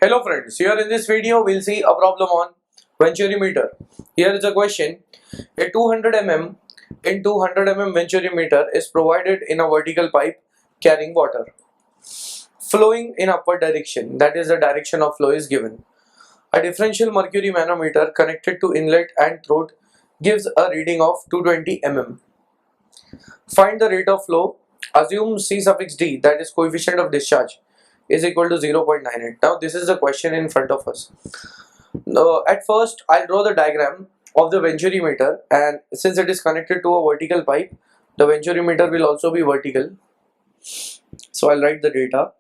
Hello friends, here in this video we'll see a problem on Venturi meter. Here is a question. A 200 mm in 200 mm Venturi meter is provided in a vertical pipe carrying water flowing in upward direction, that is the direction of flow is given. A differential mercury manometer connected to inlet and throat gives a reading of 220 mm. Find the rate of flow. Assume C suffix D, that is coefficient of discharge, is equal to 0.98. Now this is the question in front of us. At first I'll draw the diagram of the Venturi meter, and since it is connected to a vertical pipe, the Venturi meter will also be vertical. So I'll write the data.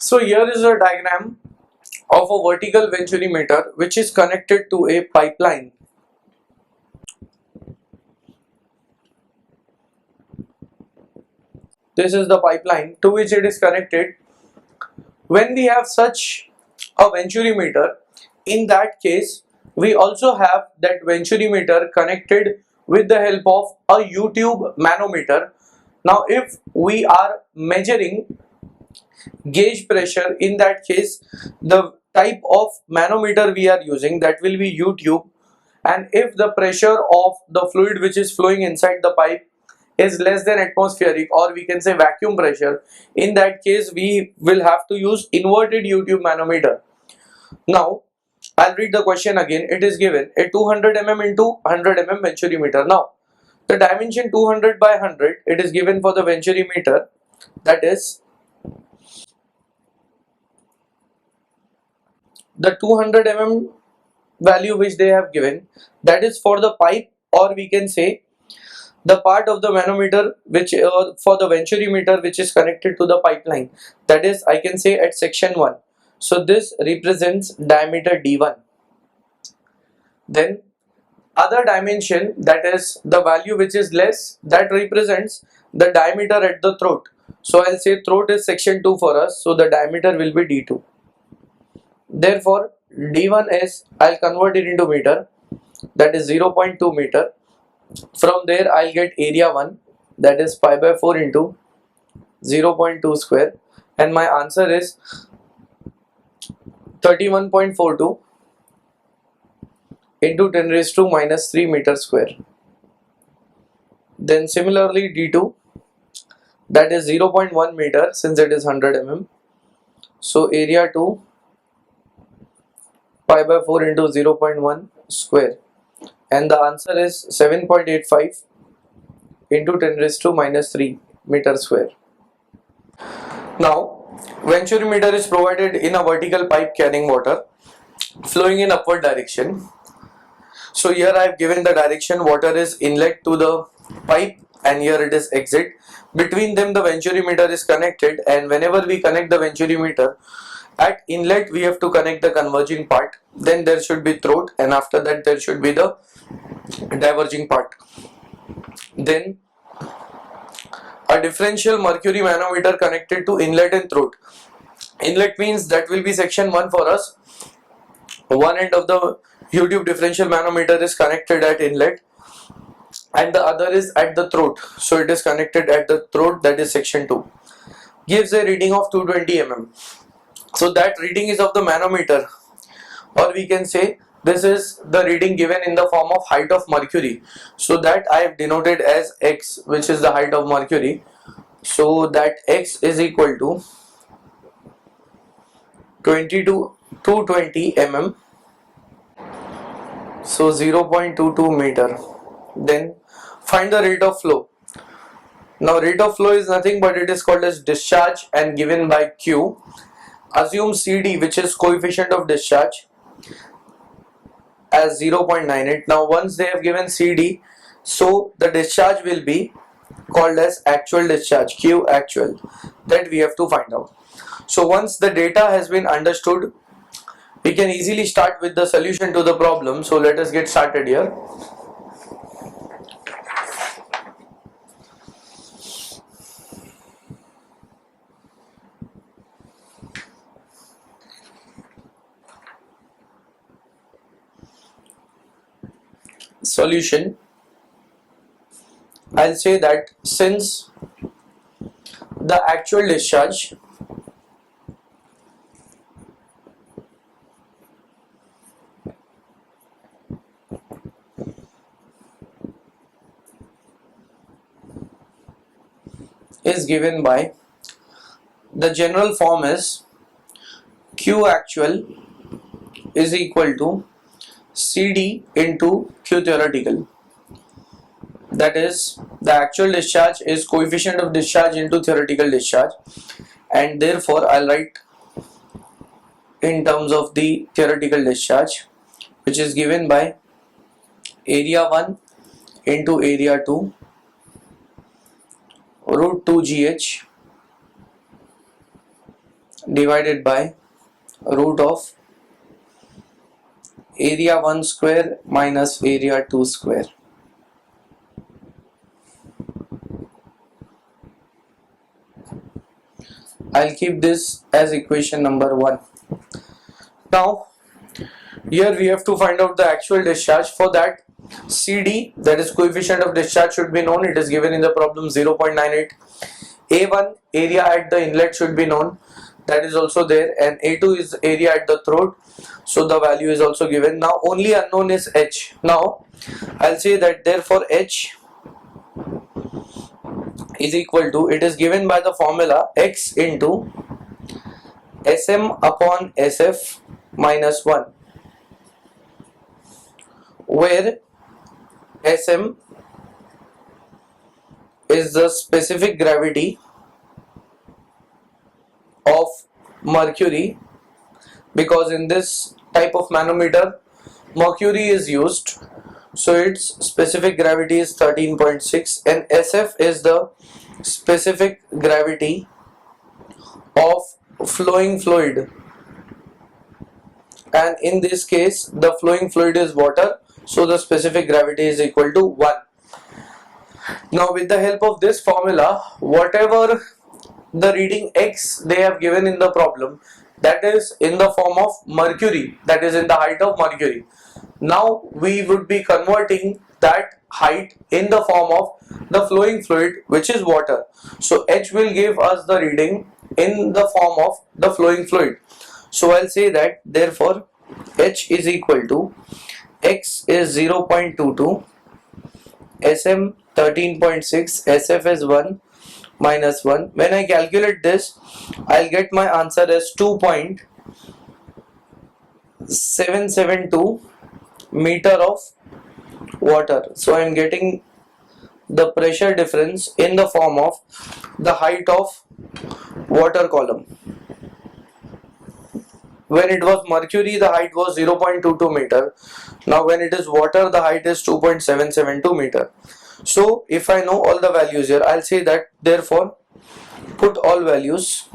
So here is a diagram of a vertical Venturi meter which is connected to a pipeline. This is the pipeline to which it is connected. When we have such a Venturi meter, in that case we also have that Venturi meter connected with the help of a YouTube manometer. Now if we are measuring gauge pressure, in that case the type of manometer we are using, that will be YouTube, and if the pressure of the fluid which is flowing inside the pipe is less than atmospheric, or we can say vacuum pressure, in that case we will have to use inverted YouTube manometer. Now I'll read the question again. It is given a 200 mm into 100 mm Venturi meter. Now the dimension 200 by 100, it is given for the Venturi meter, that is the 200 mm value which they have given, that is for the pipe, or we can say the part of the manometer which for the Venturi meter which is connected to the pipeline, that is I can say at section 1. So this represents diameter D1. Then Other dimension, that is the value which is less, that represents the diameter at the throat. So I'll say throat is section 2 for us, so the diameter will be D2. Therefore D1 is, I'll convert it into meter, that is 0.2 meter. From there I'll get area 1, that is pi by 4 into 0.2 square, and my answer is 31.42 into 10 raised to minus 3 meter square. Then similarly D2, that is 0.1 meter since it is 100 mm. So area 2 pi by 4 into 0.1 square, and the answer is 7.85 into 10 raised to minus 3 meter square. Now Venturi meter is provided in a vertical pipe carrying water flowing in upward direction. So here I have given the direction, water is inlet to the pipe and here it is exit. Between them the Venturi meter is connected, and whenever we connect the Venturi meter at inlet we have to connect the converging part, then there should be throat, and after that there should be the diverging part. Then a differential mercury manometer connected to inlet and throat. Inlet means that will be section 1 for us. One end of the YouTube differential manometer is connected at inlet and the other is at the throat, so it is connected at the throat, that is section 2. Gives a reading of 220 mm. So that reading is of the manometer, or we can say this is the reading given in the form of height of mercury, so that I have denoted as x, which is the height of mercury. So that x is equal to 220 mm, so 0.22 meter. Then find the rate of flow. Now rate of flow is nothing but it is called as discharge and given by Q. Assume CD, which is coefficient of discharge, as 0.98. Now once they have given CD, so the discharge will be called as actual discharge, Q actual, that we have to find out. So once the data has been understood, we can easily start with the solution to the problem. So let us get started here. Solution. I'll say that since the actual discharge is given by, the general form is Q actual is equal to CD into Q theoretical. That is, the actual discharge is coefficient of discharge into theoretical discharge, and therefore I'll write in terms of the theoretical discharge, which is given by area 1 into area 2 root 2 GH divided by root of area 1 square minus area 2 square. I'll keep this as equation number 1. Now here we have to find out the actual discharge. For that, CD, that is coefficient of discharge, should be known. It is given in the problem 0.98. A1, area at the inlet, should be known. That is also there, and A2 is area at the throat, so the value is also given. Now only unknown is H. Now I'll say that therefore H is equal to, it is given by the formula X into SM upon SF minus 1, where SM is the specific gravity of mercury, because in this type of manometer mercury is used, so its specific gravity is 13.6, and SF is the specific gravity of flowing fluid, and in this case the flowing fluid is water, So the specific gravity is equal to 1. Now with the help of this formula, whatever the reading x they have given in the problem, that is in the form of mercury, that is in the height of mercury. Now we would be converting that height in the form of the flowing fluid, which is water. So H will give us the reading in the form of the flowing fluid. So I'll say that therefore H is equal to X is 0.22, SM 13.6, SF is 1 minus 1. When I calculate this, I'll get my answer as 2.772 meter of water. So I am getting the pressure difference in the form of the height of water column. When it was mercury, the height was 0.22 meter. Now when it is water, the height is 2.772 meter. So if I know all the values here, I'll say that therefore put all values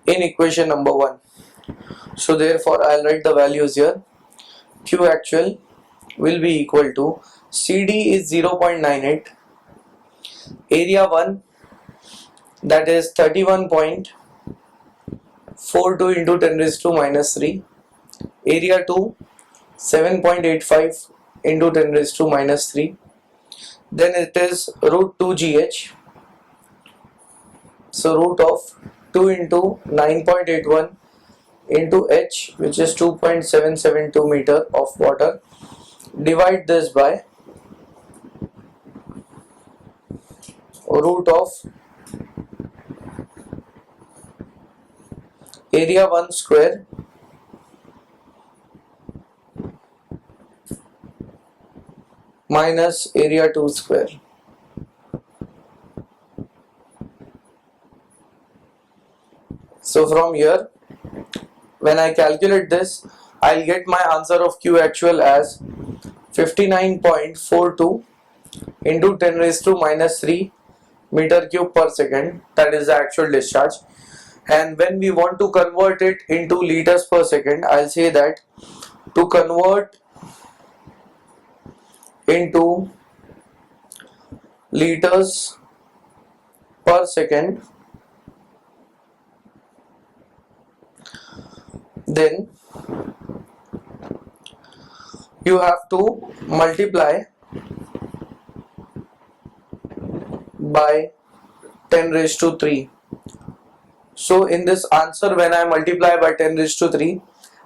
in equation number 1. So therefore I'll write the values here. Q actual will be equal to CD is 0.98, area 1, that is 31.42 into 10 raised to minus 3, area 2 7.85 into 10 raised to minus 3, then it is root 2 GH, so root of 2 into 9.81 into H, which is 2.772 meter of water. Divide this by root of area 1 square minus area 2 square. So from here, when I calculate this, I'll get my answer of Q actual as 59.42 into 10 raised to minus 3 meter cube per second, that is the actual discharge. And when we want to convert it into liters per second, I'll say that to convert into liters per second, then you have to multiply by 10 raised to 3. So in this answer, when I multiply by 10 raised to 3,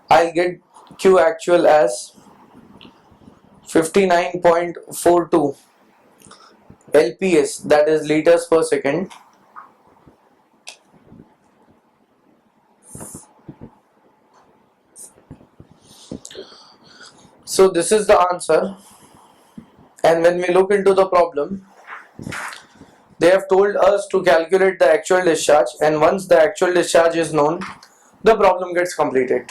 I'll get Q actual as 59.42 LPS, that is liters per second. So this is the answer, and when we look into the problem, they have told us to calculate the actual discharge, and once the actual discharge is known, the problem gets completed.